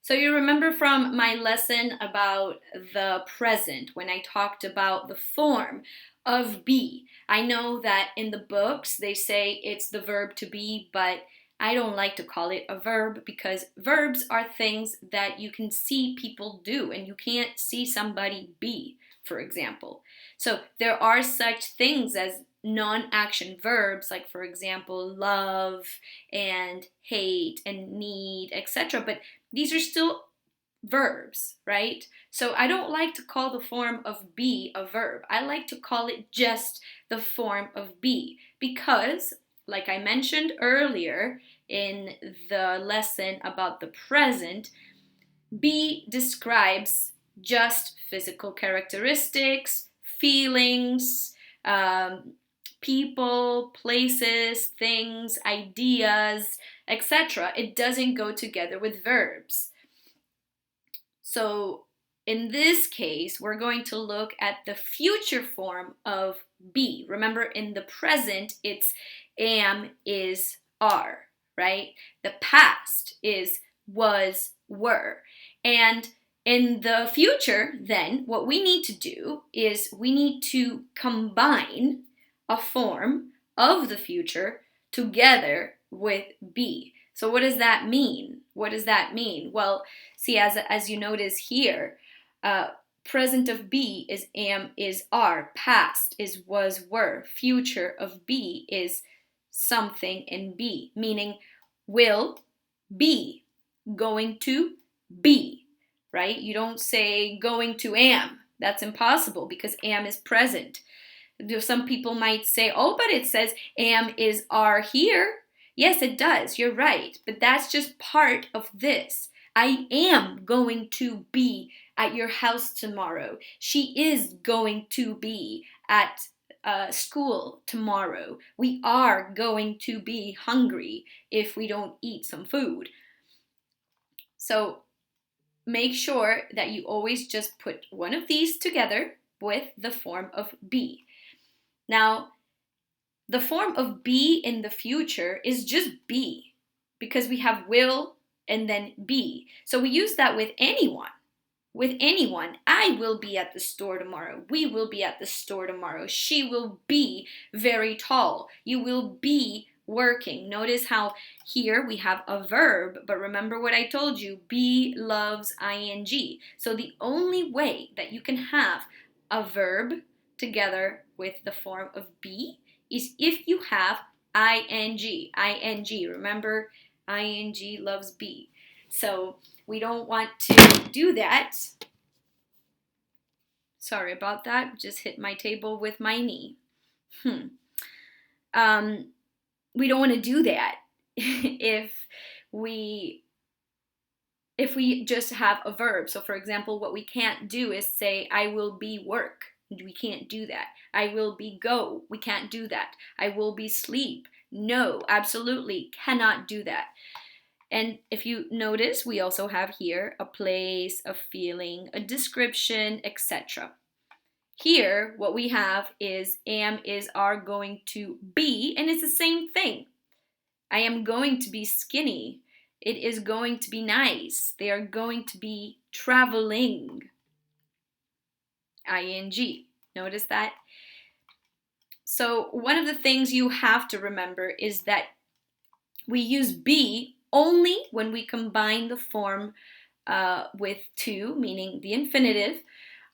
So you remember from my lesson about the present when I talked about the form of be. I know that in the books they say it's the verb to be, but I don't like to call it a verb because verbs are things that you can see people do and you can't see somebody be, for example. So there are such things as non-action verbs like for example love and hate and need, etc. But these are still verbs, right? So I don't like to call the form of be a verb. I like to call it just the form of be because, like I mentioned earlier in the lesson about the present, be describes just physical characteristics, feelings, um, people, places, things, ideas, etc. It doesn't go together with verbs. So in this case, we're going to look at the future form of be. Remember, in the present, it's am, is, are, right? The past is was, were. And in the future, then, what we need to do is we need to combine a form of the future together with be. So what does that mean? What does that mean? Well, see, as you notice here, uh, present of be is am, is are. Past is was, were. Future of be is something in be, meaning will be, going to be, right? You don't say going to am. That's impossible because am is present. Some people might say, oh, but it says am, is, are here. Yes, it does. You're right. But that's just part of this. I am going to be at your house tomorrow. She is going to be at school tomorrow. We are going to be hungry if we don't eat some food. So make sure that you always just put one of these together with the form of be. Now, the form of be in the future is just be because we have will and then be. So we use that with anyone. With anyone. I will be at the store tomorrow. We will be at the store tomorrow. She will be very tall. You will be working. Notice how here we have a verb, but remember what I told you, be loves ing. So the only way that you can have a verb together with the form of be is if you have ing. Ing. Remember, ing loves be. So we don't want to do that. Sorry about that. Just hit my table with my knee. Um, we don't want to do that if we just have a verb. So for example, what we can't do is say I will be work. We can't do that. I will be go. We can't do that. I will be sleep. No, absolutely cannot do that. And if you notice, we also have here a place, a feeling, a description, etc. Here, what we have is am, is, are going to be, and it's the same thing. I am going to be skinny. It is going to be nice. They are going to be traveling. ing. Notice that? So one of the things you have to remember is that we use be only when we combine the form with to, meaning the infinitive,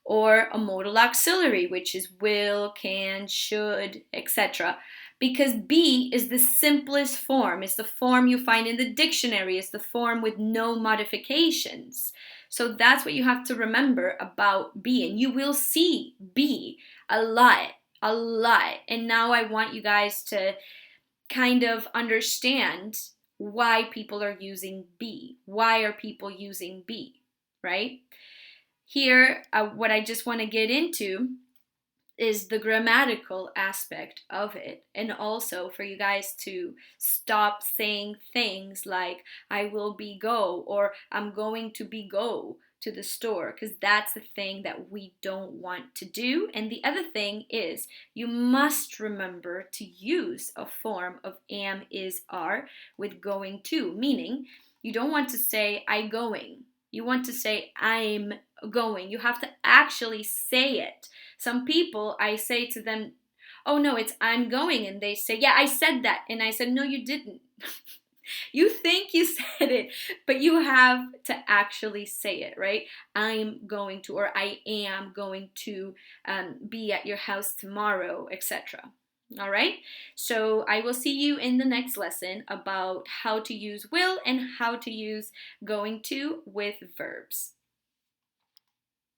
or a modal auxiliary, which is will, can, should, etc. Because be is the simplest form. It's the form you find in the dictionary. It's the form with no modifications. So that's what you have to remember about be. And you will see be a lot, a lot. And now I want you guys to kind of understand why people are using be. Why are people using be, right? Here, what I just want to get into is the grammatical aspect of it, and also for you guys to stop saying things like I will be go or I'm going to be go to the store, because that's the thing that we don't want to do. And the other thing is you must remember to use a form of am, is, are with going to, meaning you don't want to say I going. You want to say, I'm going. You have to actually say it. Some people, I say to them, oh no, it's I'm going. And they say, yeah, I said that. And I said, no, you didn't. You think you said it, but you have to actually say it, right? I'm going to, or I am going to be at your house tomorrow, etc. All right, so I will see you in the next lesson about how to use will and how to use going to with verbs.